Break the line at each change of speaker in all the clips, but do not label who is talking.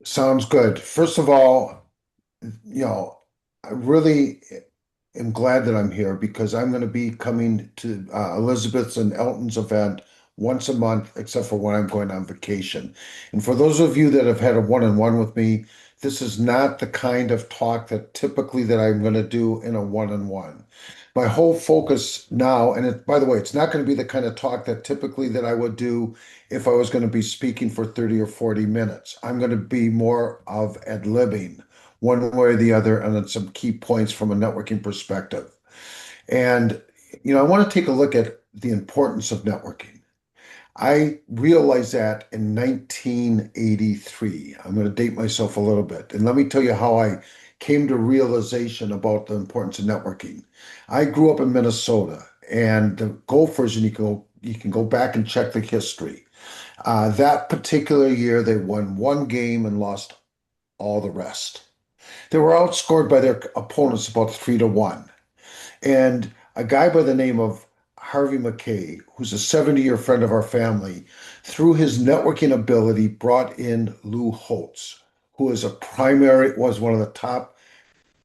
Sounds good. First of all, you know, I really am glad that I'm here because I'm going to be coming to Elizabeth's and Elton's event once a month, except for when I'm going on vacation. And for those of you that have had a one-on-one with me, this is not the kind of talk that typically that I'm going to do in a one-on-one. My whole focus now, and by the way, it's not going to be the kind of talk that typically that I would do if I was going to be speaking for 30 or 40 minutes. I'm going to be more of ad-libbing one way or the other, and then some key points from a networking perspective. And, I want to take a look at the importance of networking. I realized that in 1983. I'm going to date myself a little bit. And let me tell you how I came to realization about the importance of networking. I grew up in Minnesota, and the Gophers, and you can go back and check the history. That particular year, they won one game and lost all the rest. They were outscored by their opponents about 3-1. And a guy by the name of Harvey McKay, who's a 70-year friend of our family, through his networking ability, brought in Lou Holtz, who was one of the top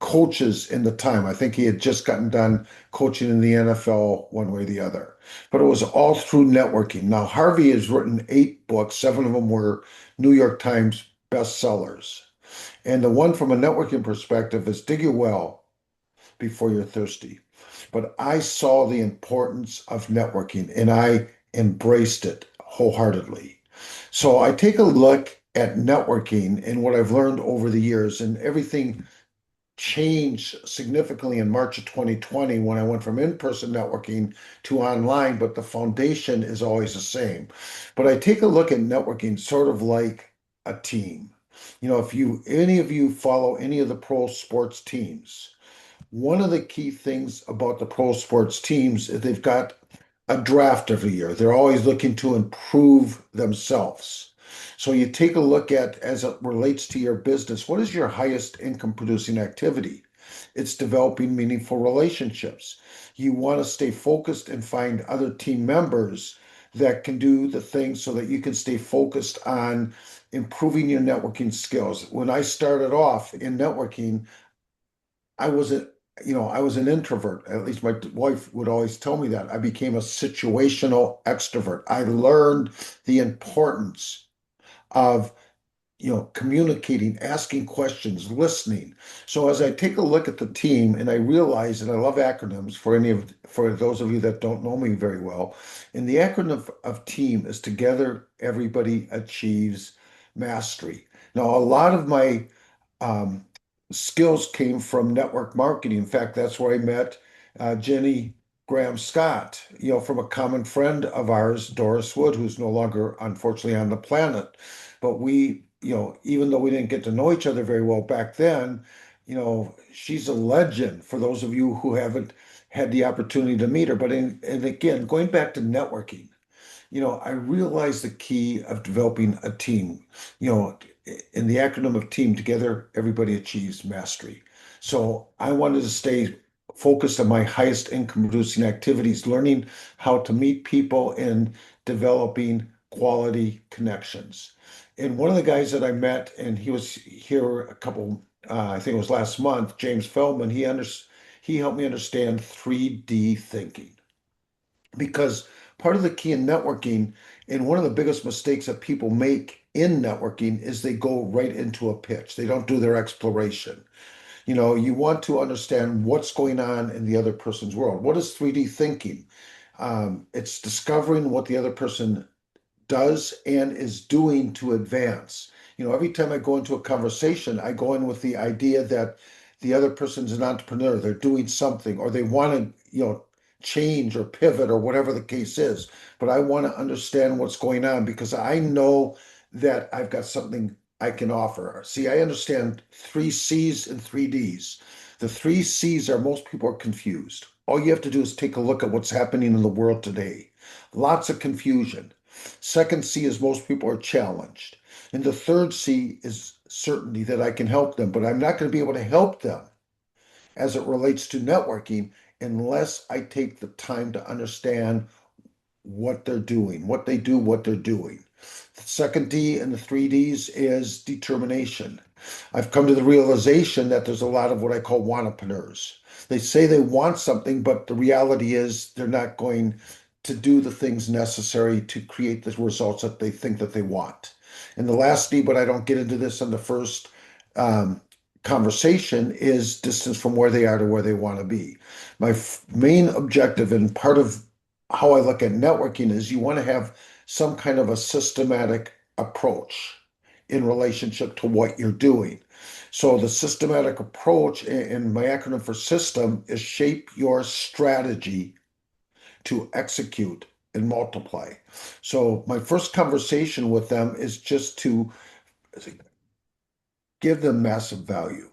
coaches in the time. I think he had just gotten done coaching in the NFL one way or the other. But it was all through networking. Now, Harvey has written 8 books, 7 of them were New York Times bestsellers. And the one from a networking perspective is dig your well before you're thirsty. But I saw the importance of networking and I embraced it wholeheartedly. So I take a look at networking and what I've learned over the years, and everything changed significantly in March of 2020 when I went from in-person networking to online, but the foundation is always the same. But I take a look at networking sort of like a team. If any of you follow any of the pro sports teams, one of the key things about the pro sports teams is they've got a draft every year. They're always looking to improve themselves. So you take a look at, as it relates to your business, what is your highest income producing activity? It's developing meaningful relationships. You want to stay focused and find other team members that can do the things so that you can stay focused on improving your networking skills. When I started off in networking, I wasn't, I was an introvert. At least my wife would always tell me that. I became a situational extrovert. I learned the importance of, communicating, asking questions, listening. So as I take a look at the team and I realize, and I love acronyms for those of you that don't know me very well, and the acronym of team is together everybody achieves mastery. Now, a lot of my um, skills came from network marketing. In fact, that's where I met Jenny Graham Scott, from a common friend of ours, Doris Wood, who's no longer, unfortunately, on the planet. But even though we didn't get to know each other very well back then, she's a legend for those of you who haven't had the opportunity to meet her. And again, going back to networking, I realized the key of developing a team. You know, in the acronym of team, together, everybody achieves mastery. So I wanted to stay focused on my highest income producing activities, learning how to meet people and developing quality connections. And one of the guys that I met, and he was here I think it was last month, James Feldman, he helped me understand 3D thinking because part of the key in networking and one of the biggest mistakes that people make in networking is they go right into a pitch. They don't do their exploration. You want to understand what's going on in the other person's world. What is 3D thinking? It's discovering what the other person does and is doing to advance. Every time I go into a conversation, I go in with the idea that the other person's an entrepreneur, they're doing something, or they want to, change or pivot or whatever the case is. But I want to understand what's going on because I know that I've got something I can offer. See, I understand 3 C's and 3 D's. The 3 C's are most people are confused. All you have to do is take a look at what's happening in the world today. Lots of confusion. Second C is most people are challenged. And the third C is certainty that I can help them, but I'm not going to be able to help them as it relates to networking unless I take the time to understand what they're doing, what they do, what they're doing. The second D in the three Ds is determination. I've come to the realization that there's a lot of what I call wantapreneurs. They say they want something, but the reality is they're not going to do the things necessary to create the results that they think that they want. And the last D, but I don't get into this on the first um, conversation, is distance from where they are to where they want to be. My main objective and part of how I look at networking is you want to have some kind of a systematic approach in relationship to what you're doing. So the systematic approach, and my acronym for system, is shape your strategy to execute and multiply. So my first conversation with them is just to give them massive value,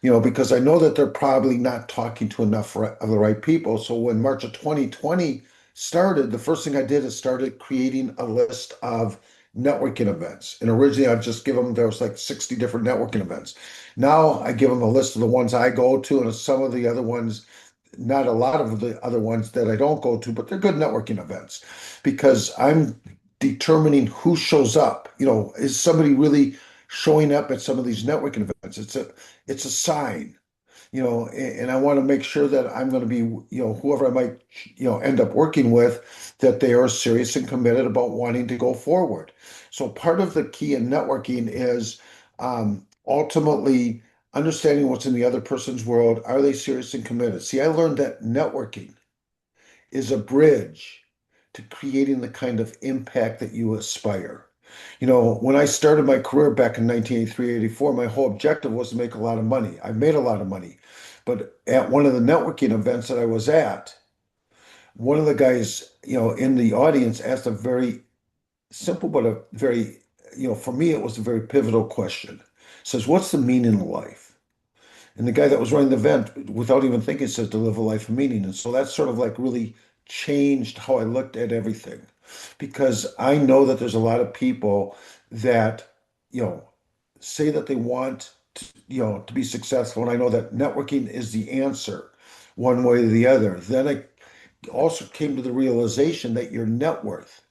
because I know that they're probably not talking to enough of the right people. So when March of 2020 started, the first thing I did is started creating a list of networking events. And originally I'd just give them, there was like 60 different networking events. Now I give them a list of the ones I go to and some of the other ones, not a lot of the other ones that I don't go to, but they're good networking events because I'm determining who shows up. Is somebody really showing up at some of these networking events? It's a sign, and I want to make sure that I'm going to be, whoever I might, end up working with, that they are serious and committed about wanting to go forward. So part of the key in networking is ultimately understanding what's in the other person's world. Are they serious and committed? See, I learned that networking is a bridge to creating the kind of impact that you aspire. When I started my career back in 1983, 84, my whole objective was to make a lot of money. I made a lot of money. But at one of the networking events that I was at, one of the guys, in the audience asked a very simple, but a very, for me, it was a very pivotal question. Says, what's the meaning of life? And the guy that was running the event, without even thinking, says to live a life of meaning. And so that sort of like really changed how I looked at everything. Because I know that there's a lot of people that, you know, say that they want to be successful. And I know that networking is the answer one way or the other. Then I also came to the realization that your net worth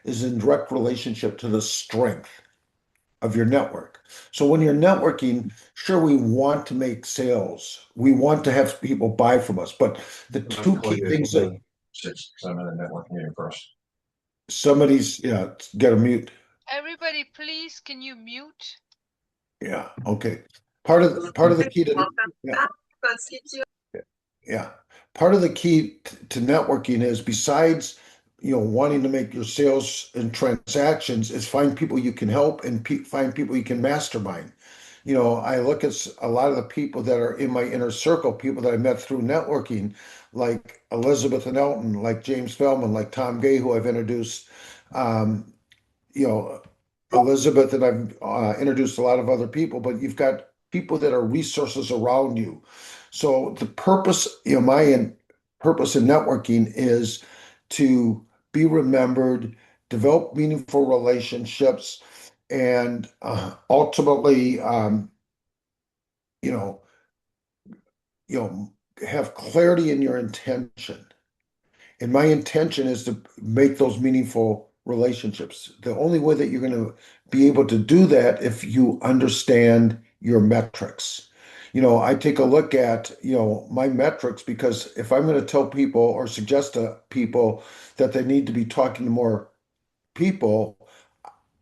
is in direct relationship to the strength of your network. So when you're networking, sure, we want to make sales. We want to have people buy from us. But the two key things that
Six, because I'm in a network meeting first.
somebody's, got to mute.
Everybody, please, can you mute?
Yeah, okay. Part of the key to yeah, yeah. Part of the key to networking is besides, wanting to make your sales and transactions is find people you can help and find people you can mastermind. I look at a lot of the people that are in my inner circle, people that I met through networking, like Elizabeth and Elton, like James Feldman, like Tom Gay, who I've introduced. Um, you know, Elizabeth, and I've introduced a lot of other people, but you've got people that are resources around you. So the purpose, purpose in networking is to be remembered, develop meaningful relationships, and ultimately, you know, you know, have clarity in your intention. And my intention is to make those meaningful relationships. The only way that you're going to be able to do that if you understand your metrics. I take a look at, my metrics because if I'm going to tell people or suggest to people that they need to be talking to more people,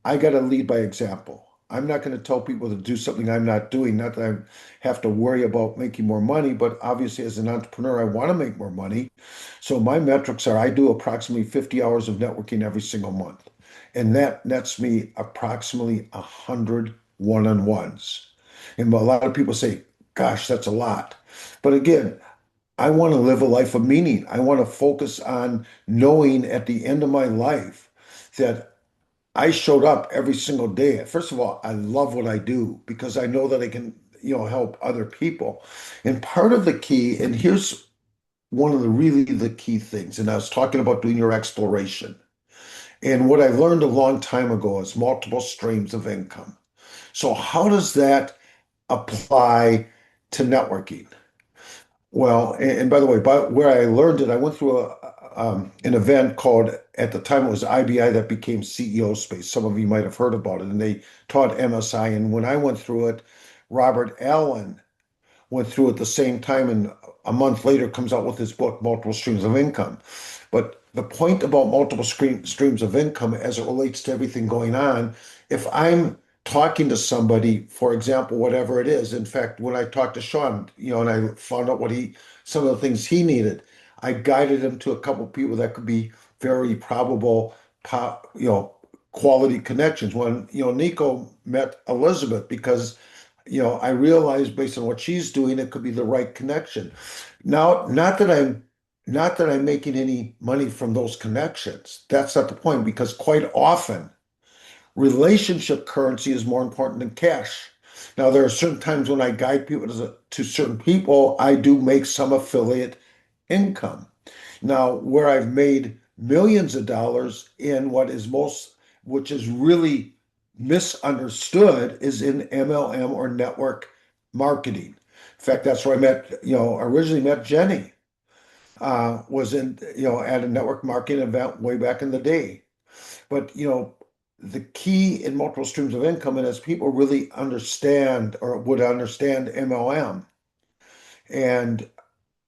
I got to lead by example. I'm not going to tell people to do something I'm not doing. Not that I have to worry about making more money, but obviously, as an entrepreneur, I want to make more money. So my metrics are I do approximately 50 hours of networking every single month. And that nets me approximately 100 one-on-ones. And a lot of people say, gosh, that's a lot. But again, I want to live a life of meaning. I want to focus on knowing at the end of my life that I showed up every single day. First of all, I love what I do because I know that I can, help other people. And part of the key, and here's one of the key things, and I was talking about doing your exploration. And what I learned a long time ago is multiple streams of income. So how does that apply to networking? Well, and by the way, where I learned it, I went through an event called, at the time it was IBI that became CEO Space. Some of you might have heard about it, and they taught MSI. And when I went through it, Robert Allen went through at the same time, and a month later comes out with his book, Multiple Streams of Income. But the point about streams of income as it relates to everything going on, if I'm talking to somebody, for example, whatever it is, in fact, when I talked to Sean, and I found out some of the things he needed, I guided him to a couple people that could be very probable, quality connections. When, Nico met Elizabeth because I realized based on what she's doing, it could be the right connection. Now, not that I'm making any money from those connections. That's not the point because quite often relationship currency is more important than cash. Now, there are certain times when I guide people to certain people, I do make some affiliate income. Now, where I've made millions of dollars in which is really misunderstood, is in MLM or network marketing. In fact, that's where I originally met Jenny, was at a network marketing event way back in the day. But, the key in multiple streams of income, and as people really understand or would understand MLM, and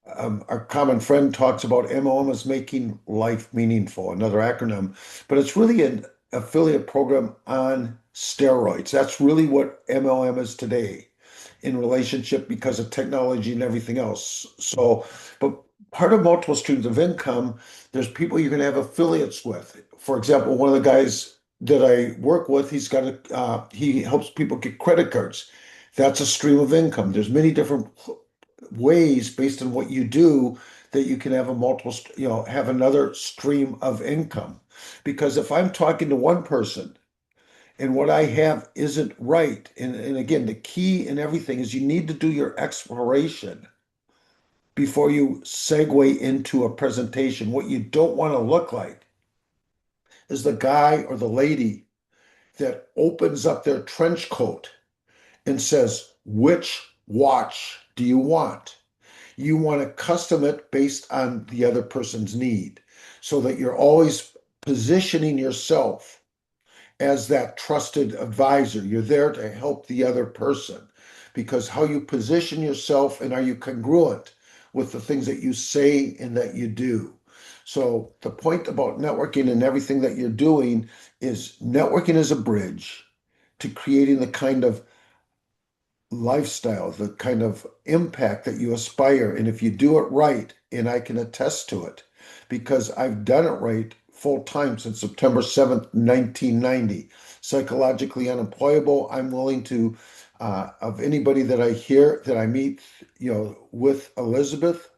our common friend talks about MLM as making life meaningful, another acronym, but it's really an affiliate program on steroids. That's really what MLM is today in relationship because of technology and everything else. So, but part of multiple streams of income, there's people you're going to have affiliates with. For example, one of the guys that I work with, he helps people get credit cards. That's a stream of income. There's many different ways based on what you do that you can have have another stream of income. Because if I'm talking to one person and what I have isn't right, and again, the key in everything is you need to do your exploration before you segue into a presentation. What you don't want to look like is the guy or the lady that opens up their trench coat and says, "Which watch do you want?" You want to custom it based on the other person's need so that you're always positioning yourself as that trusted advisor. You're there to help the other person because how you position yourself and are you congruent with the things that you say and that you do. So the point about networking and everything that you're doing is networking is a bridge to creating the kind of lifestyle, the kind of impact that you aspire. And if you do it right, and I can attest to it because I've done it right full time since September 7th, 1990. Psychologically unemployable. I'm willing to, of anybody that I meet, with Elizabeth,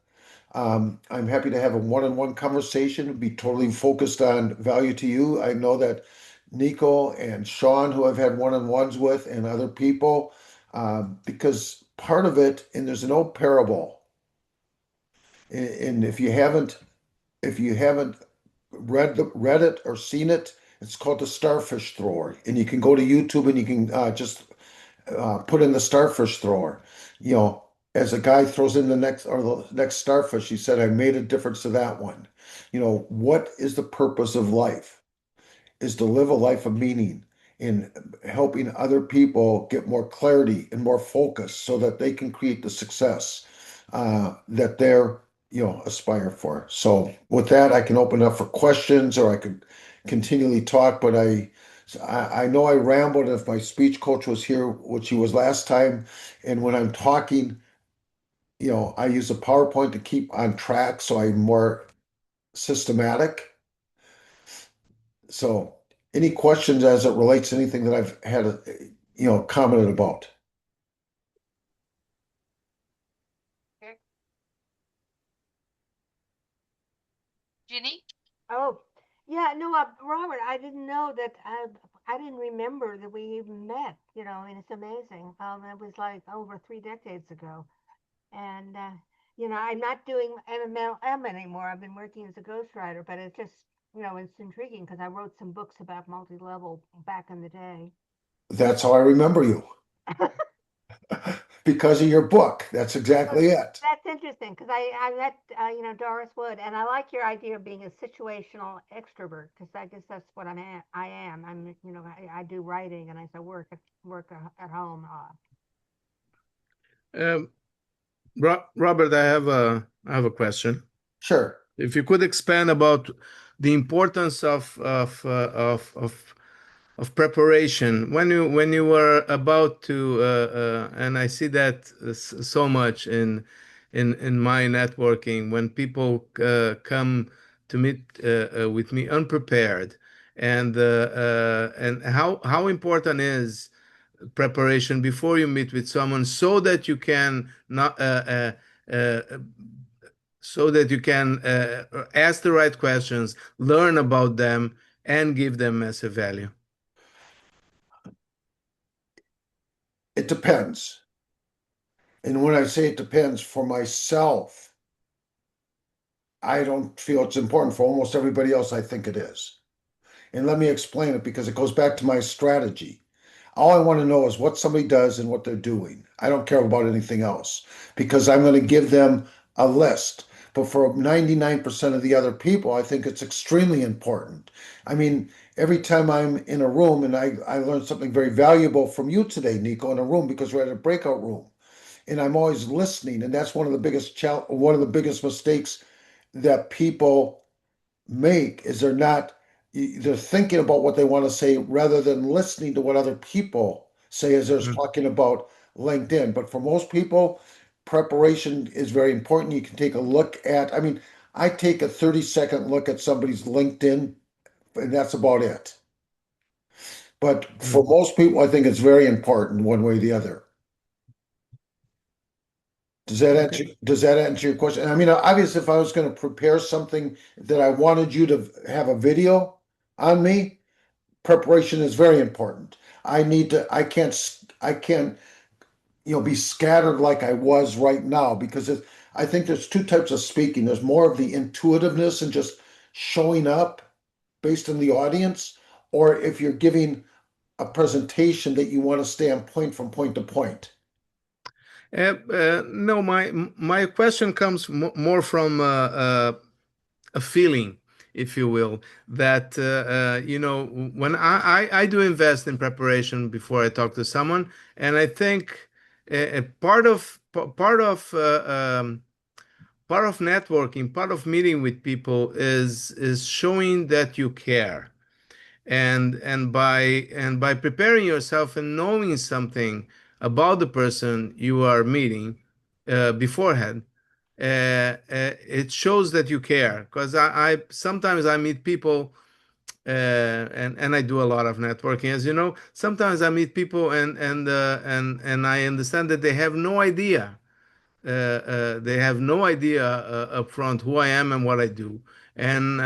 I'm happy to have a one-on-one conversation, be totally focused on value to you. I know that Nico and Sean, who I've had one-on-ones with, and other people, because part of it, and there's an old parable, and if you haven't read it or seen it, it's called the starfish thrower, and you can go to YouTube and you can just put in the starfish thrower. You know, as a guy throws in the next starfish, he said, "I made a difference to that one." What is the purpose of life? Is to live a life of meaning in helping other people get more clarity and more focus so that they can create the success that they're aspire for. So with that, I can open up for questions or I could continually talk, but I know I rambled. If my speech coach was here, which he was last time, and when I'm talking, I use a PowerPoint to keep on track so I'm more systematic. So, any questions as it relates to anything that I've had, commented about?
Okay. Ginny?
Oh, yeah, no, Robert, I didn't know that. I didn't remember that we even met, and it's amazing. It was like over 3 decades ago. And, I'm not doing MLM anymore. I've been working as a ghostwriter, but it's just, it's intriguing because I wrote some books about multi-level back in the day.
That's how I remember you. Because of your book. That's
Well,
exactly it.
that's interesting because I met Doris Wood, and I like your idea of being a situational extrovert because I guess that's what I am. I do writing and I say work at home.
Um, Robert, I have a question.
Sure.
If you could expand about the importance of preparation when you were about to and I see that so much in my networking when people come to meet with me unprepared and how important is preparation before you meet with someone so that you can not uh, so that you can ask the right questions, learn about them, and give them massive value.
It depends. And when I say it depends for myself, I don't feel it's important. For almost everybody else, I think it is. And let me explain it because it goes back to my strategy. All I want to know is what somebody does and what they're doing. I don't care about anything else because I'm going to give them a list. But for 99% of the other people, I think it's extremely important. I mean, every time I'm in a room, and I learned something very valuable from you today, Nico, in a room because we're at a breakout room, and I'm always listening, and that's one of the biggest mistakes that people make is they're thinking about what they want to say rather than listening to what other people say as they're
Mhm.
talking about LinkedIn. But for most people, preparation is very important. You can take a look at, I mean, I take a 30-second look at somebody's LinkedIn, and that's about it. But for
Mhm.
most people, I think it's very important one way or the other.
Okay.
Does that answer your question? I mean, obviously, if I was going to prepare something that I wanted you to have a video on me, preparation is very important. I can't, be scattered like I was right now because I think there's two types of speaking. There's more of the intuitiveness and just showing up based on the audience, or if you're giving a presentation that you want to stay on point from point to point.
No, my question comes more from a feeling, if you will, that when I do invest in preparation before I talk to someone, and I think part of networking, part of meeting with people is showing that you care and by preparing yourself and knowing something about the person you are meeting beforehand, it shows that you care. Because I sometimes I meet people and I do a lot of networking, as you know. Sometimes I meet people and I understand that they have no idea up front who I am and what I do. And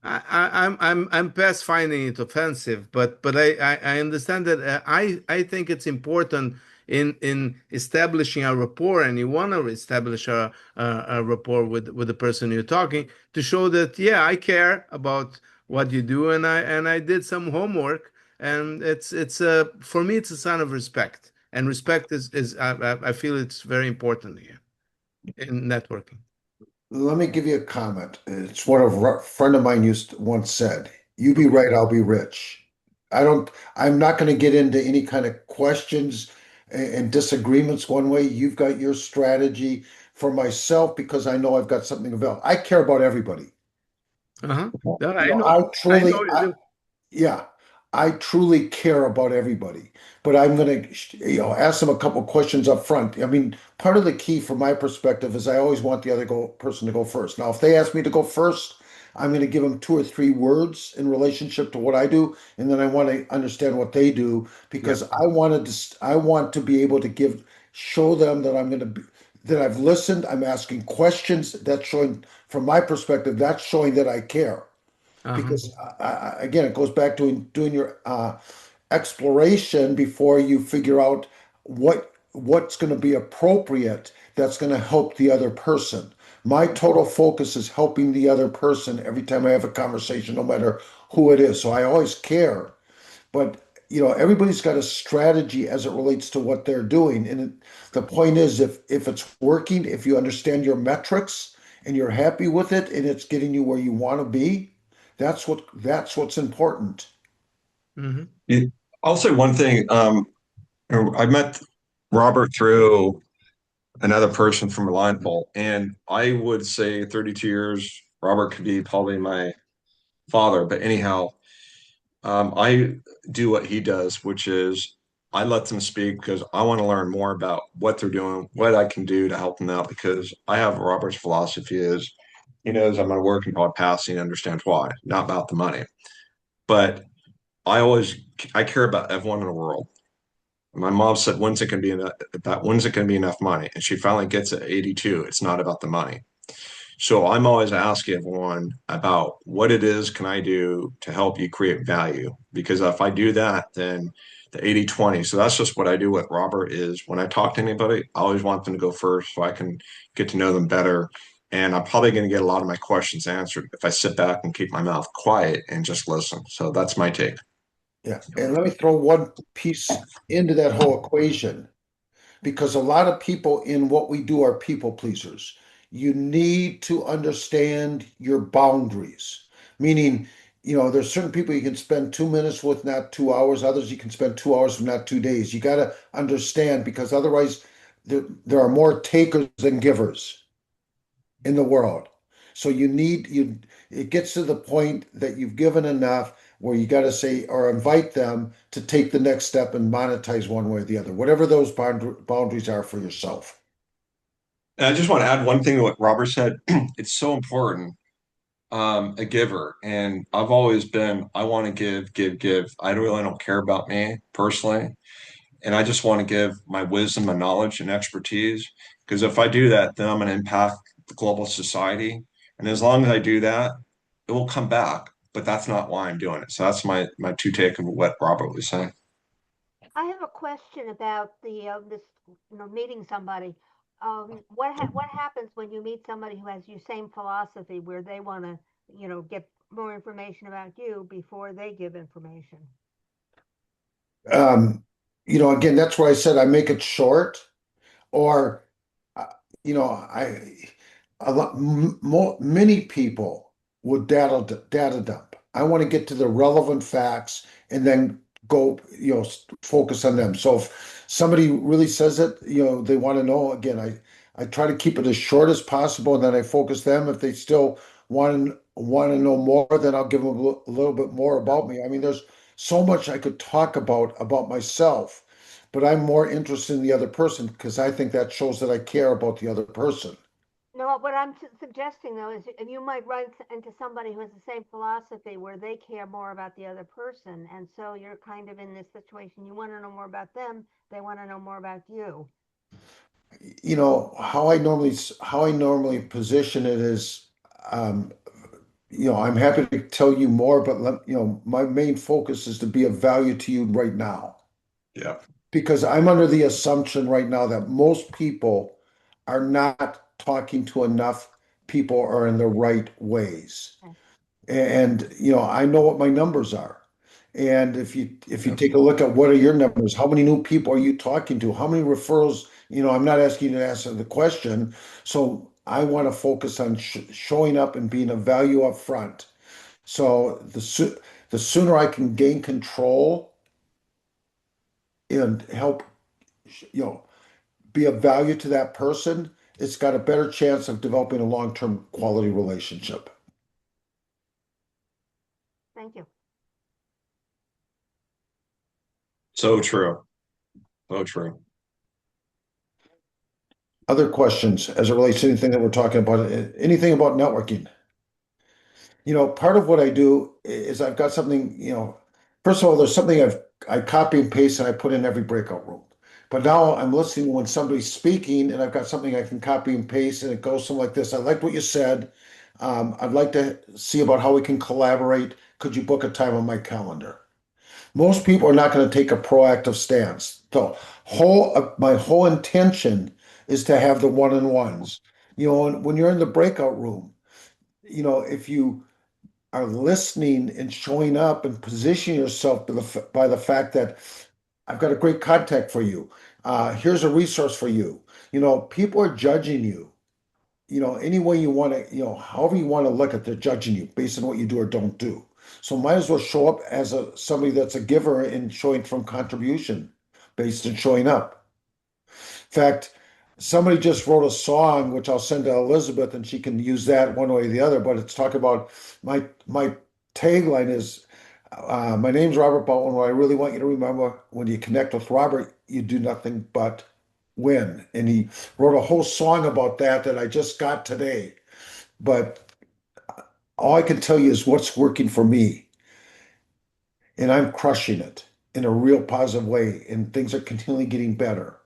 I'm past finding it offensive, but I understand that I think it's important in establishing a rapport, and you want to establish a rapport with the person you're talking to show that yeah, I care about what you do, and I did some homework, and it's for me it's a sign of respect, and respect is I feel it's very important here in networking.
Let me give you a comment. It's what a friend of mine once said, "You be right, I'll be rich." I'm not going to get into any kind of questions and disagreements one way. You've got your strategy for myself because I know I've got something available. I care about everybody.
Uh-huh. Yeah,
You
I
know,
know. I know you do.
yeah, I truly care about everybody, but I'm going to, ask them a couple questions up front. I mean, part of the key from my perspective is I always want the person to go first. Now, if they ask me to go first, I'm going to give them two or three words in relationship to what I do, and then I want to understand what they do because
Yep.
I want to be able to show them that that I've listened. I'm asking questions. That's showing, from my perspective, that's showing that I care
Uh-huh.
because again, it goes back to doing your exploration before you figure out what's going to be appropriate that's going to help the other person. My total focus is helping the other person every time I have a conversation, no matter who it is. So I always care, but everybody's got a strategy as it relates to what they're doing. The point is, if it's working, if you understand your metrics and you're happy with it and it's getting you where you want to be, that's what's important.
Mhm.
I'll say one thing. I met Robert through another person from Reliable, and I would say 32 years, Robert could be probably my father. But anyhow, I do what he does, which is I let them speak because I want to learn more about what they're doing, what I can do to help them out. Because I have Robert's philosophy is he knows I'm going to work until I pass, and he understands why, not about the money. But I care about everyone in the world. My mom said, "When's it going to be enough? When's it going to be enough money?" And she finally gets it at 82. It's not about the money. So I'm always asking everyone about what it is can I do to help you create value? Because if I do that, then the 80/20. So that's just what I do with Robert is when I talk to anybody, I always want them to go first so I can get to know them better. And I'm probably going to get a lot of my questions answered if I sit back and keep my mouth quiet and just listen. So that's my take.
Yeah. And let me throw one piece into that whole equation, because a lot of people in what we do are people pleasers. You need to understand your boundaries, meaning, there's certain people you can spend 2 minutes with, not 2 hours. Others you can spend 2 hours with, not 2 days. You got to understand, because otherwise, there are more takers than givers in the world. So it gets to the point that you've given enough where you got to say or invite them to take the next step and monetize one way or the other, whatever those boundaries are for yourself.
And I just want to add one thing to what Robert said. It's so important, a giver. And I've always been, I want to give, give, give. I really don't care about me personally. And I just want to give my wisdom, my knowledge, and expertise. Because if I do that, then I'm going to impact the global society. And as long as I do that, it will come back. But that's not why I'm doing it. So that's my two take of what Robert was saying.
I have a question about the this meeting somebody. What happens when you meet somebody who has your same philosophy, where they want to get more information about you before they give information?
Um, again, that's why I said I make it short, or uh, I a lot many people would data dump. I want to get to the relevant facts and then go, focus on them. So if somebody really says it, they want to know, again, I try to keep it as short as possible, and then I focus them. If they still want to know more, then I'll give them a little bit more about me. I mean, there's so much I could talk about myself, but I'm more interested in the other person because I think that shows that I care about the other person.
No, what I'm suggesting though is, and you might run into somebody who has the same philosophy where they care more about the other person, and so you're kind of in this situation. You want to know more about them; they want to know more about you.
How I normally position it is, um, I'm happy to tell you more, but my main focus is to be of value to you right now,
Yeah.
because I'm under the assumption right now that most people are not talking to enough people or in the right ways.
Okay.
And I know what my numbers are. And if you
Yeah.
take a look at what are your numbers, how many new people are you talking to? How many referrals? I'm not asking you to answer the question. So I want to focus on showing up and being a value up front. So the sooner I can gain control and help, you know, be of value to that person, it's got a better chance of developing a long-term quality relationship.
Thank you.
So true. So true.
Other questions as it relates to anything that we're talking about, anything about networking? Part of what I do is I've got something, first of all, there's something I copy and paste and I put in every breakout room. But now I'm listening when somebody's speaking and I've got something I can copy and paste and it goes something like this. I like what you said. I'd like to see about how we can collaborate. Could you book a time on my calendar? Most people are not going to take a proactive stance. So my whole intention is to have the one-on-ones. And when you're in the breakout room, if you are listening and showing up and positioning yourself by the fact that I've got a great contact for you. Here's a resource for you. People are judging you. Any way you want to, however you want to look at, they're judging you based on what you do or don't do. So might as well show up as somebody that's a giver and showing from contribution based on showing up. In fact, somebody just wrote a song which I'll send to Elizabeth and she can use that one way or the other. But it's talking about my tagline is my name's Robert Baldwin. What I really want you to remember when you connect with Robert, you do nothing but win. And he wrote a whole song about that I just got today. But all I can tell you is what's working for me. And I'm crushing it in a real positive way. And things are continually getting better.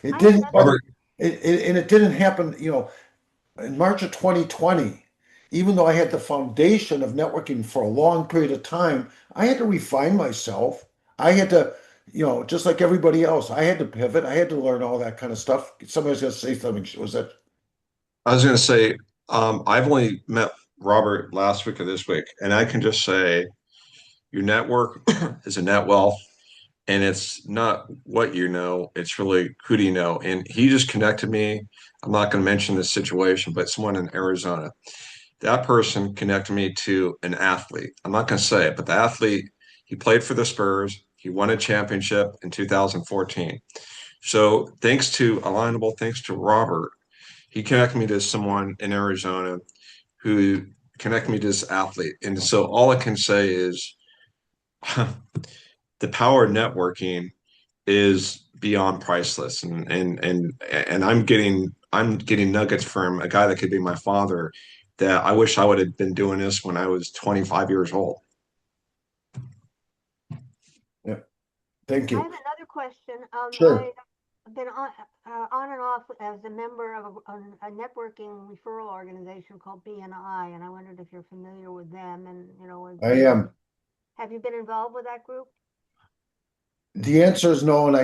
It
I have
didn't,
another.
Robert,
and it didn't happen, in March of 2020, even though I had the foundation of networking for a long period of time, I had to refine myself. I had to, just like everybody else, I had to pivot. I had to learn all that kind of stuff. Somebody's going to say something. Was that?
I was going to say, I've only met Robert last week or this week, and I can just say your network is a net wealth, and it's not what you know, it's really who do you know. And he just connected me. I'm not going to mention this situation, but someone in Arizona. That person connected me to an athlete. I'm not going to say it, but the athlete, he played for the Spurs. He won a championship in 2014. So thanks to Alignable, thanks to Robert, he connected me to someone in Arizona who connected me to this athlete. And so all I can say is the power of networking is beyond priceless. And I'm getting nuggets from a guy that could be my father that I wish I would have been doing this when I was 25 years old.
Yeah. Thank
I
you.
have another question.
Sure.
I've been on and off as a member of a networking referral organization called BNI, and I wondered if you're familiar with them. And
I am.
have you been involved with that group?
The answer is no, and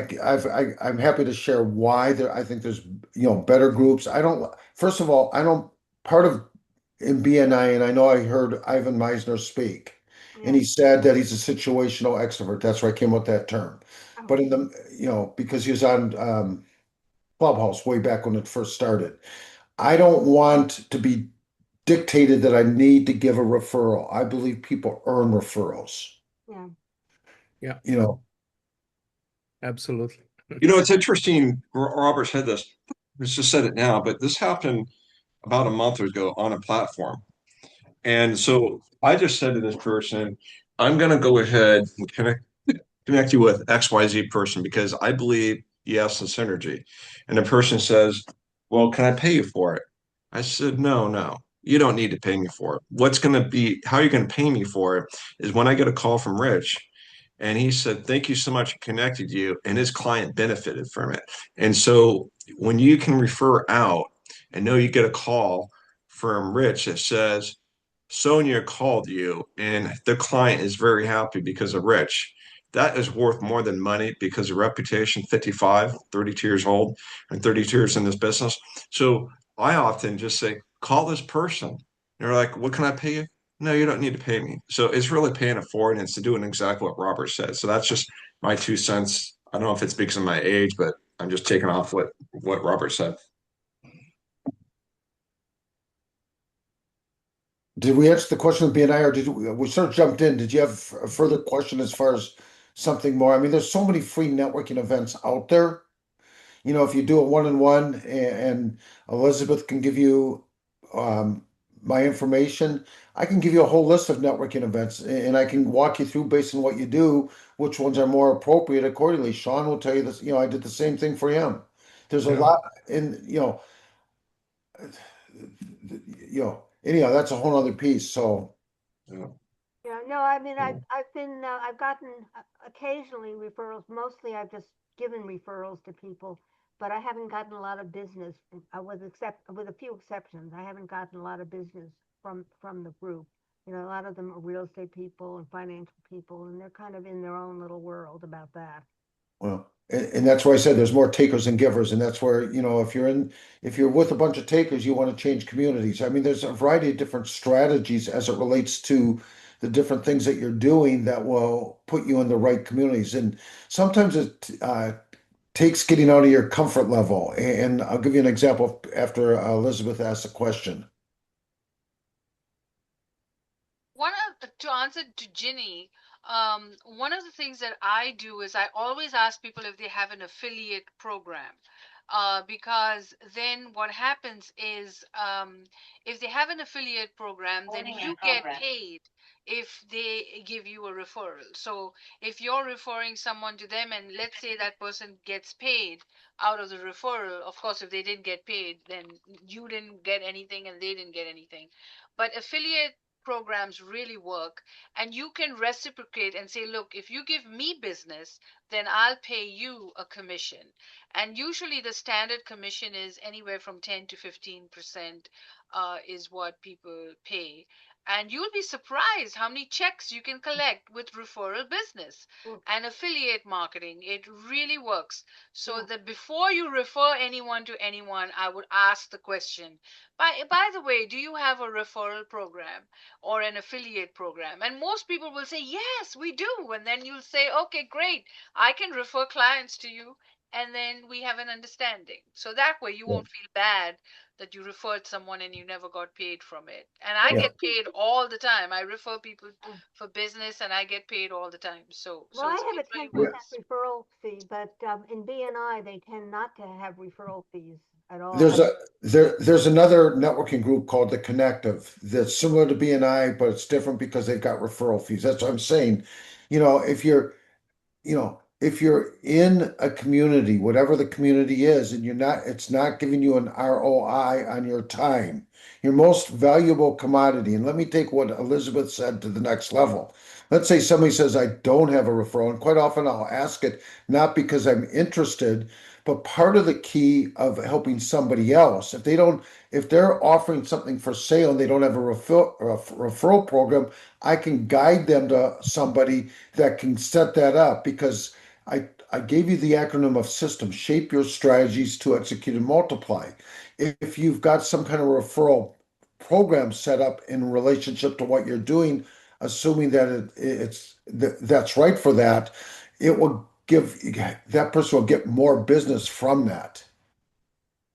I'm happy to share why I think there's better groups. I don't. First of all, I don't. Part of in BNI, and I know I heard Ivan Meisner speak, and
Yeah.
he said that he's a situational extrovert. That's where I came up with that term.
Oh,
But because he was on Clubhouse way back when it first started, I don't want to be dictated that I need to give a referral. I believe people earn referrals.
yeah.
Yeah,
You know,
absolutely.
It's interesting. Robert said this. He's just said it now, but this happened about a month ago on a platform. And so I just said to this person, I'm going to go ahead and connect you with XYZ person because I believe you have some synergy. And the person says, well, can I pay you for it? I said, no, no, you don't need to pay me for it. How you're going to pay me for it is when I get a call from Rich and he said, thank you so much, I connected you. And his client benefited from it. And so when you can refer out and know you get a call from Rich that says, Sonia called you and the client is very happy because of Rich. That is worth more than money because of reputation, 55, 32 years old, and 32 years in this business. So I often just say, call this person. And they're like, what can I pay you? No, you don't need to pay me. So it's really paying it forward and it's doing exactly what Robert said. So that's just my 2 cents. I don't know if it's because of my age, but I'm just taking off what Robert said.
did we answer the question of BNI, or we sort of jumped in? Did you have a further question as far as something more? I mean, there's so many free networking events out there. If you do a one-on-one and Elizabeth can give you um, my information, I can give you a whole list of networking events and I can walk you through based on what you do, which ones are more appropriate accordingly. Sean will tell you this, I did the same thing for him. There's a
Yeah.
lot in, anyhow, that's a whole other piece. So,
Yeah.
Yeah, no, I mean, I've gotten occasionally referrals. Mostly, I've just given referrals to people, but I haven't gotten a lot of business. With a few exceptions, I haven't gotten a lot of business from the group. A lot of them are real estate people and financial people, and they're kind of in their own little world about that.
well, And that's why I said there's more takers than givers, and that's where, if you're with a bunch of takers, you want to change communities. I mean, there's a variety of different strategies as it relates to the different things that you're doing that will put you in the right communities. And sometimes it takes getting out of your comfort level. And I'll give you an example after Elizabeth asked a question.
To answer to Ginny, one of the things that I do is I always ask people if they have an affiliate program. Because then what happens is, if they have an affiliate program, then you get paid if they give you a referral. So if you're referring someone to them, and let's say that person gets paid out of the referral, of course, if they didn't get paid, then you didn't get anything and they didn't get anything. But affiliate programs really work, and you can reciprocate and say, look, if you give me business, then I'll pay you a commission. And usually the standard commission is anywhere from 10 to 15%, is what people pay. And you'll be surprised how many checks you can collect with referral business and affiliate marketing. It really works. So
Yeah.
that before you refer anyone to anyone, I would ask the question, by the way, do you have a referral program or an affiliate program? And most people will say, yes, we do. And then you'll say, okay, great. I can refer clients to you. And then we have an understanding. So that way you
Yeah.
won't feel bad that you referred someone and you never got paid from it. And I
Yeah.
get paid all the time. I refer people
Uh,
for business and I get paid all the time.
Well,
So
I
it
have a
really
10%
works.
referral fee, but in BNI, they tend not to have referral fees at all.
There's a there's another networking group called the Connective that's similar to BNI, but it's different because they've got referral fees. That's what I'm saying. If if you're in a community, whatever the community is, and it's not giving you an ROI on your time, your most valuable commodity. And let me take what Elizabeth said to the next level. Let's say somebody says, I don't have a referral, and quite often I'll ask it not because I'm interested, but part of the key of helping somebody else, if they're offering something for sale and they don't have a referral program, I can guide them to somebody that can set that up because I gave you the acronym of SYSTEM, shape your strategies to execute and multiply. If you've got some kind of referral program set up in relationship to what you're doing, assuming that that's right for that, it will give that person will get more business from that.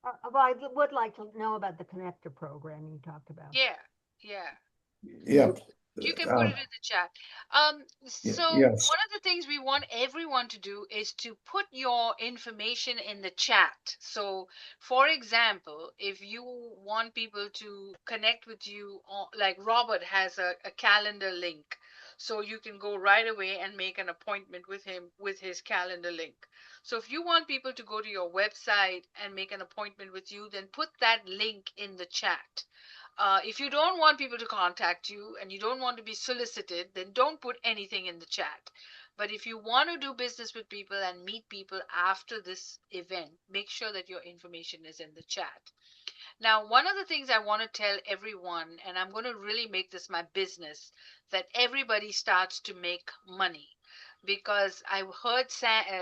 Well, I would like to know about the connector program you talked about.
Yeah, yeah.
Yeah.
You can put
Uh,
it in the chat. So
yes.
one of the things we want everyone to do is to put your information in the chat. So, for example, if you want people to connect with you, like Robert has a calendar link, so you can go right away and make an appointment with him with his calendar link. So if you want people to go to your website and make an appointment with you, then put that link in the chat. If you don't want people to contact you and you don't want to be solicited, then don't put anything in the chat. But if you want to do business with people and meet people after this event, make sure that your information is in the chat. Now, one of the things I want to tell everyone, and I'm going to really make this my business, that everybody starts to make money. Because I heard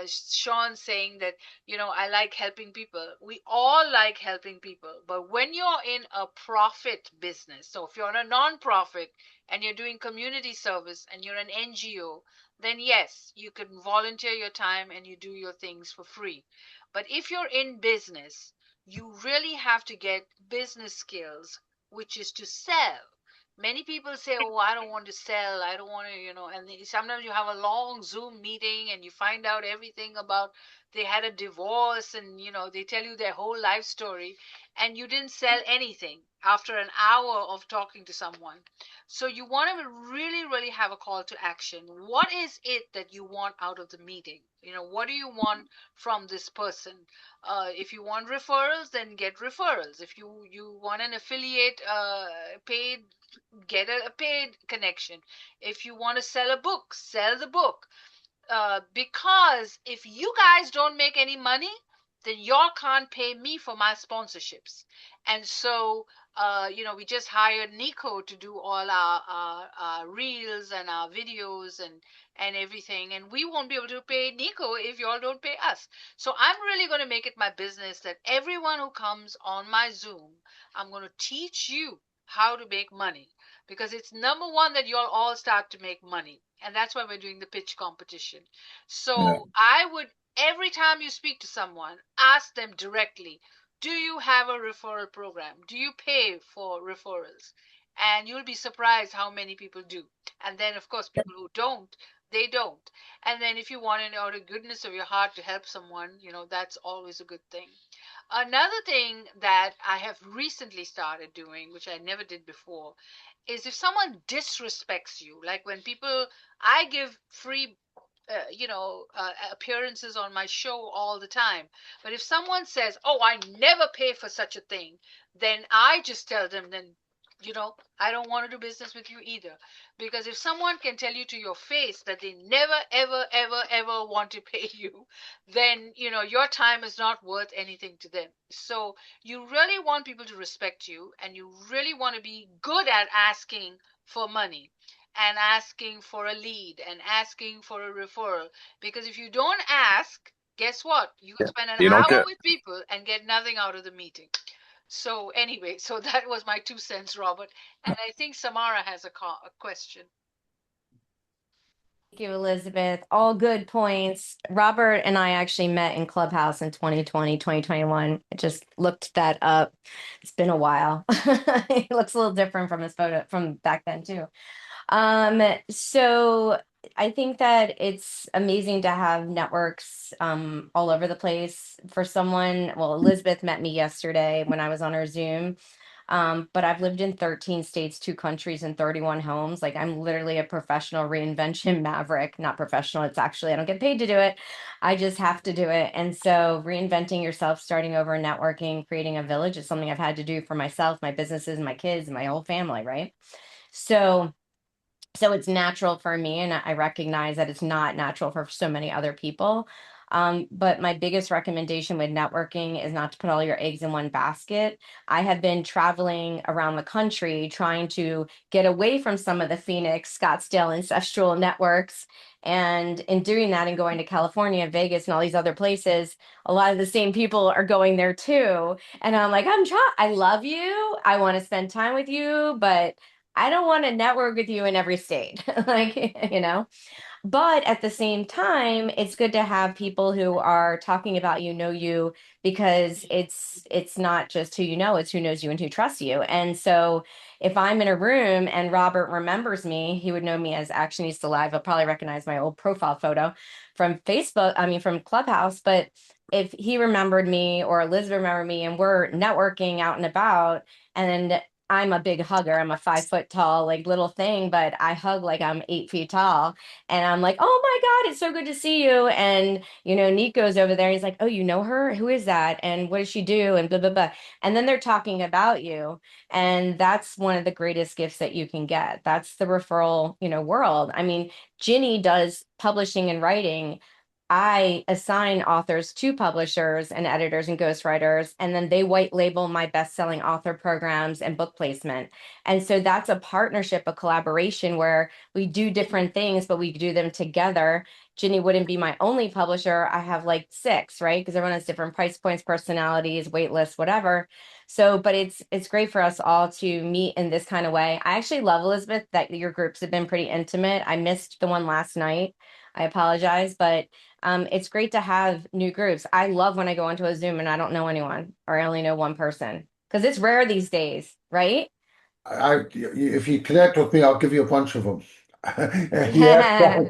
Sean saying that, I like helping people. We all like helping people. But when you're in a profit business, so if you're in a non-profit and you're doing community service and you're an NGO, then yes, you can volunteer your time and you do your things for free. But if you're in business, you really have to get business skills, which is to sell. Many people say, oh, I don't want to sell. I don't want to, and sometimes you have a long Zoom meeting and you find out everything about they had a divorce and, they tell you their whole life story and you didn't sell anything after an hour of talking to someone. So you want to really, really have a call to action. What is it that you want out of the meeting? What do you want from this person? If you want referrals, then get referrals. If you want an affiliate paid, get a paid connection. If you want to sell a book, sell the book. Because if you guys don't make any money, then y'all can't pay me for my sponsorships. And so, we just hired Nico to do all our reels and our videos and everything. And we won't be able to pay Nico if y'all don't pay us. So I'm really going to make it my business that everyone who comes on my Zoom, I'm going to teach you how to make money, because it's number one that you'll all start to make money. And that's why we're doing the pitch competition.
Yeah.
So I would, every time you speak to someone, ask them directly, do you have a referral program? Do you pay for referrals? And you'll be surprised how many people do. And then, of course, people who don't, they don't. And then if you want it out of goodness of your heart to help someone, that's always a good thing. Another thing that I have recently started doing, which I never did before, is if someone disrespects you, like when people, I give free appearances on my show all the time. But if someone says, "Oh, I never pay for such a thing," then I just tell them, then, I don't want to do business with you either. Because if someone can tell you to your face that they never, ever, ever, ever want to pay you, then, your time is not worth anything to them. So you really want people to respect you, and you really want to be good at asking for money and asking for a lead and asking for a referral. Because if you don't ask, guess what? You could spend an
You don't
hour
get.
with people and get nothing out of the meeting. So, anyway, so that was my 2 cents, Robert. And I think Samara has a question.
Thank you, Elizabeth. All good points. Robert and I actually met in Clubhouse in 2020, 2021. I just looked that up. It's been a while. He looks a little different from his photo from back then, too. So I think that it's amazing to have networks all over the place. For someone, well, Elizabeth met me yesterday when I was on her Zoom. But I've lived in 13 states, 2 countries, and 31 homes. Like, I'm literally a professional reinvention maverick. Not professional, it's actually, I don't get paid to do it. I just have to do it. And so reinventing yourself, starting over, networking, creating a village is something I've had to do for myself, my businesses, my kids, and my whole family, right? So it's natural for me, and I recognize that it's not natural for so many other people. But my biggest recommendation with networking is not to put all your eggs in one basket. I have been traveling around the country trying to get away from some of the Phoenix, Scottsdale ancestral networks. And in doing that and going to California, Vegas, and all these other places, a lot of the same people are going there too. And I'm like, I love you. I want to spend time with you, but I don't want to network with you in every state. Like, but at the same time, it's good to have people who are talking about you, know you, because it's not just who you know, it's who knows you and who trusts you. And so if I'm in a room and Robert remembers me, he would know me as Action East Alive. He'll probably recognize my old profile photo from Facebook, I mean from Clubhouse. But if he remembered me or Elizabeth remembered me and we're networking out and about, and I'm a big hugger. I'm a 5 foot tall, like little thing, but I hug like I'm 8 feet tall. And I'm like, oh my God, it's so good to see you. And, Nico's over there. He's like, oh, you know her? Who is that? And what does she do? And blah, blah, blah. And then they're talking about you. And that's one of the greatest gifts that you can get. That's the referral, world. I mean, Ginny does publishing and writing. I assign authors to publishers and editors and ghostwriters, and then they white label my best-selling author programs and book placement. And so that's a partnership, a collaboration where we do different things, but we do them together. Ginny wouldn't be my only publisher. I have like 6, right? Because everyone has different price points, personalities, wait lists, whatever. So, but it's great for us all to meet in this kind of way. I actually love, Elizabeth, that your groups have been pretty intimate. I missed the one last night. I apologize, but it's great to have new groups. I love when I go into a Zoom and I don't know anyone or I only know one person because it's rare these days, right?
If you connect with me, I'll give you a bunch of them. You
Yeah.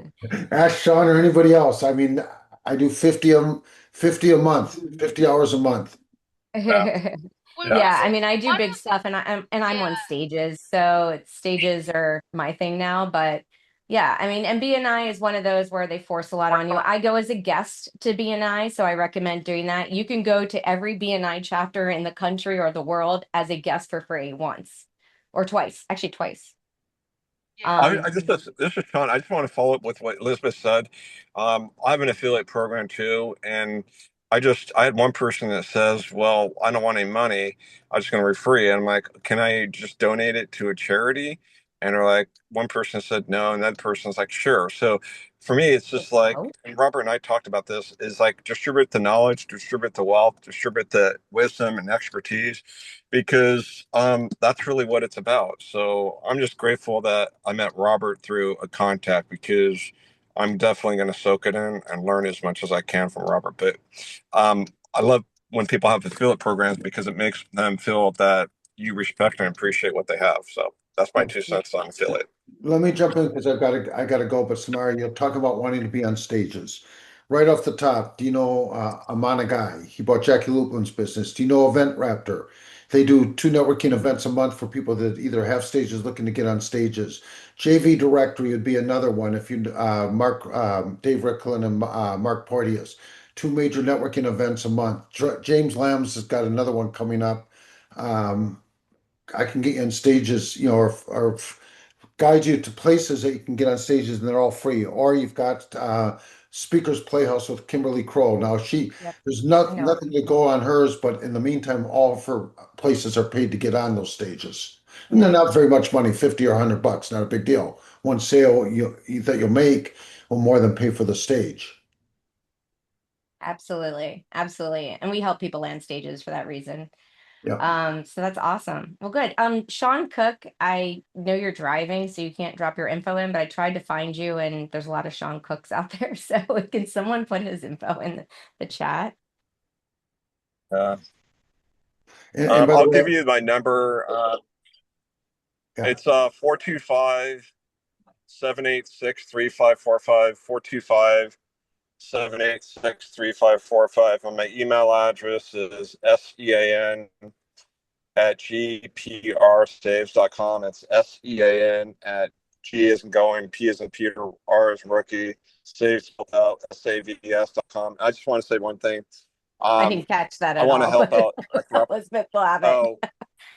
ask Sean or anybody else. I mean, I do 50 a month, 50 hours a month.
Yeah.
Well,
Yeah.
Yeah, I
Robert,
mean, I do
one
big
of,
stuff, and I'm on
yeah,
stages, so stages are my thing now. But yeah, I mean, and BNI is one of those where they force a lot on you. I go as a guest to BNI, so I recommend doing that. You can go to every BNI chapter in the country or the world as a guest for free once or twice, actually twice.
yeah.
I just this is Sean. I just want to follow up with what Elizabeth said. I have an affiliate program too, and I had one person that says, "Well, I don't want any money. I'm just going to refer you." And I'm like, "Can I just donate it to a charity?" And they're like, one person said no, and that person's like, "Sure." So for me, it's just like,
Oh,
and Robert and I talked about this, is like distribute the knowledge, distribute the wealth, distribute the wisdom and expertise, because that's really what it's about. So I'm just grateful that I met Robert through a contact, because I'm definitely going to soak it in and learn as much as I can from Robert. But um, I love when people have affiliate programs, because it makes them feel that you respect and appreciate what they have. So that's my two
yeah.
cents on affiliate.
Let me jump in because I gotta go. But Samara, you'll talk about wanting to be on stages. Right off the top, do you know Amana Guy? He bought Jackie Luplin's business. Do you know Event Raptor? They do 2 networking events a month for people that either have stages looking to get on stages. JV Directory would be another one if you Mark Dave Ricklin and Mark Porteous. Two major networking events a month. James Lambs has got another one coming up. Um, I can get you on stages, or guide you to places that you can get on stages and they're all free. Or you've got Speakers Playhouse with Kimberly Crow. Now
Yep.
there's
I know.
nothing to go on hers, but in the meantime, all of her places are paid to get on those stages. And they're
Yeah.
not very much money, 50 or $100, not a big deal. One sale that you'll make will more than pay for the stage.
Absolutely. Absolutely. And we help people land stages for that reason.
Yeah.
So that's awesome. Well, good. Sean Cook, I know you're driving, so you can't drop your info in, but I tried to find you, and there's a lot of Sean Cooks out there. So can someone put his info in the chat?
Uh,
And by the
I'll
way,
give you my number.
yeah.
It's 425-786-3545, 425-786-3545. And my email address is sean@gprsaves.com. It's SEAN at G is in going, P is in Peter, R is in rookie, saves out, SAVES.com. I just want to say one thing.
I
Um,
didn't catch that
I
at
want to
all,
help
but
out. Like,
Elizabeth will have it.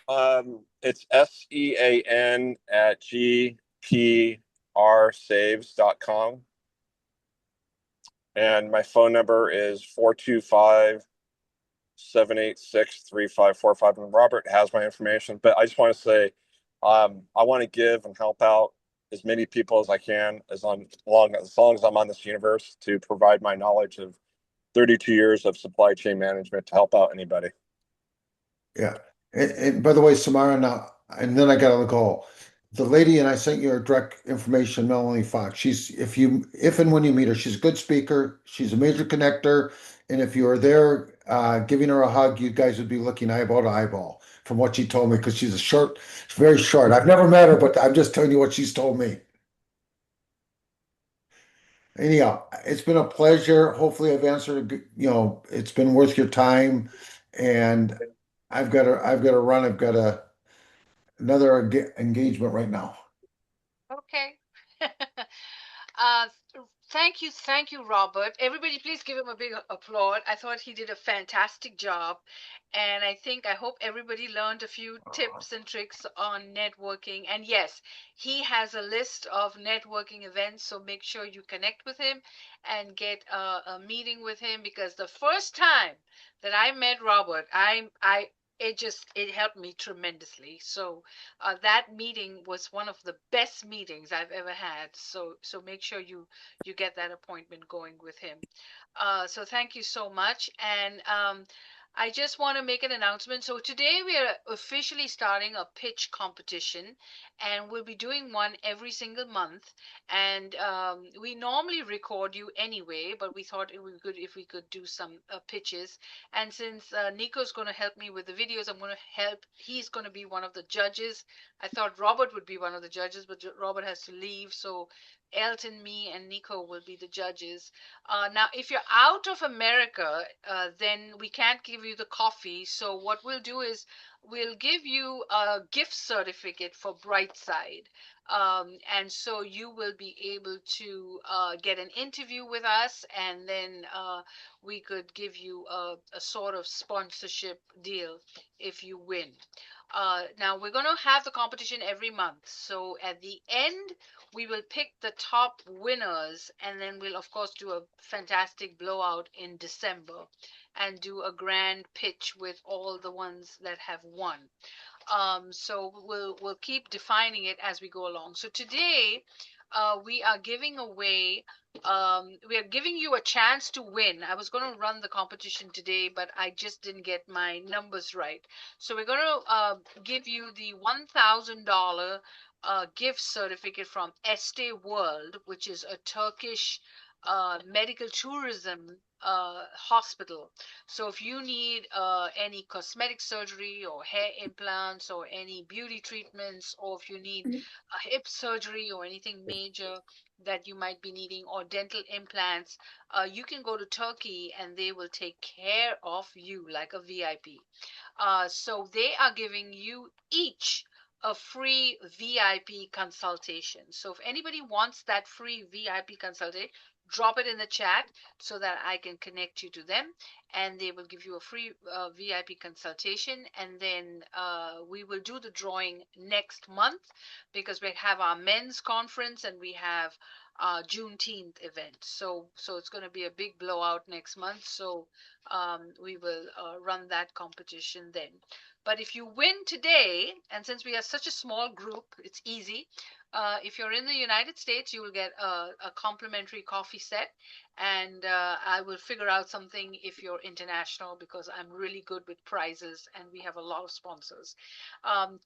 oh, it's SEAN@gprsaves.com. And my phone number is 425-786-3545. And Robert has my information, but I just want to say, I want to give and help out as many people as I can, as long as I'm on this universe, to provide my knowledge of 32 years of supply chain management to help out anybody.
Yeah. And by the way, Samara, now, and then I gotta go. The lady, and I sent you her direct information, Melanie Fox. If and when you meet her, she's a good speaker. She's a major connector. And if you were there, giving her a hug, you guys would be looking eyeball to eyeball from what she told me, because she's very short. I've never met her, but I'm just telling you what she's told me. Anyhow, it's been a pleasure. Hopefully I've answered, it's been worth your time. And I've got to run. I've got another engagement right now.
Okay. Thank you, Robert. Everybody, please give him a big applaud. I thought he did a fantastic job, and I hope everybody learned a few tips and tricks on networking. And yes, he has a list of networking events, so make sure you connect with him and get a meeting with him, because the first time that I met Robert, it helped me tremendously. So that meeting was one of the best meetings I've ever had. So make sure you get that appointment going with him. So thank you so much. And I just want to make an announcement. So today we are officially starting a pitch competition, and we'll be doing one every single month. And we normally record you anyway, but we thought it would be good if we could do some pitches. And since Nico's going to help me with the videos, I'm going to help. He's going to be one of the judges. I thought Robert would be one of the judges, but Robert has to leave. So Elton, me, and Nico will be the judges. Now, if you're out of America, then we can't give you the coffee. So what we'll do is we'll give you a gift certificate for Brightside. And so you will be able to get an interview with us, and then we could give you a sort of sponsorship deal if you win. Now, we're going to have the competition every month. So at the end, we will pick the top winners, and then we'll of course do a fantastic blowout in December and do a grand pitch with all the ones that have won. So we'll keep defining it as we go along. So today, we are giving away. We are giving you a chance to win. I was going to run the competition today, but I just didn't get my numbers right. So we're going to give you the $1,000 gift certificate from Estee World, which is a Turkish medical tourism hospital. So if you need any cosmetic surgery or hair implants or any beauty treatments, or if you need a hip surgery or anything major that you might be needing, or dental implants, you can go to Turkey and they will take care of you like a VIP. So they are giving you each a free VIP consultation. So if anybody wants that free VIP consultation, drop it in the chat so that I can connect you to them, and they will give you a free VIP consultation. And then we will do the drawing next month, because we have our men's conference and we have Juneteenth event. So it's going to be a big blowout next month. So we will run that competition then. But if you win today, and since we are such a small group, it's easy. If you're in the United States, you will get a complimentary coffee set, and I will figure out something if you're international, because I'm really good with prizes and we have a lot of sponsors.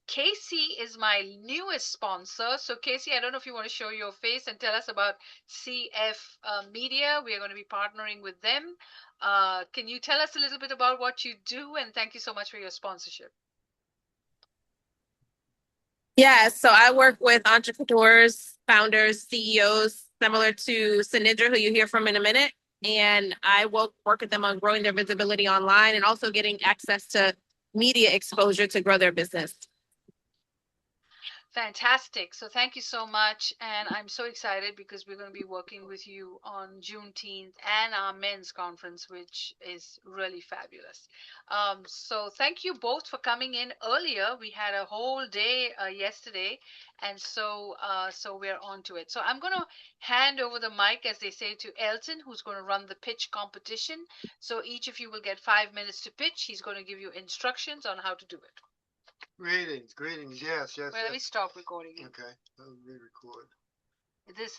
Casey is my newest sponsor. So Casey, I don't know if you want to show your face and tell us about CF Media. We are going to be partnering with them. Can you tell us a little bit about what you do? And thank you so much for your sponsorship.
Yeah, so I work with entrepreneurs, founders, CEOs, similar to Sinidra, who you hear from in a minute. And I will work with them on growing their visibility online and also getting access to media exposure to grow their business.
Fantastic. So thank you so much. And I'm so excited because we're going to be working with you on Juneteenth and our men's conference, which is really fabulous. So thank you both for coming in earlier. We had a whole day yesterday, and so we're on to it. So I'm going to hand over the mic, as they say, to Elton, who's going to run the pitch competition. So each of you will get 5 minutes to pitch. He's going to give you instructions on how to do it.
Greetings. Yes.
Well, let me stop recording.
Okay, let me record.
This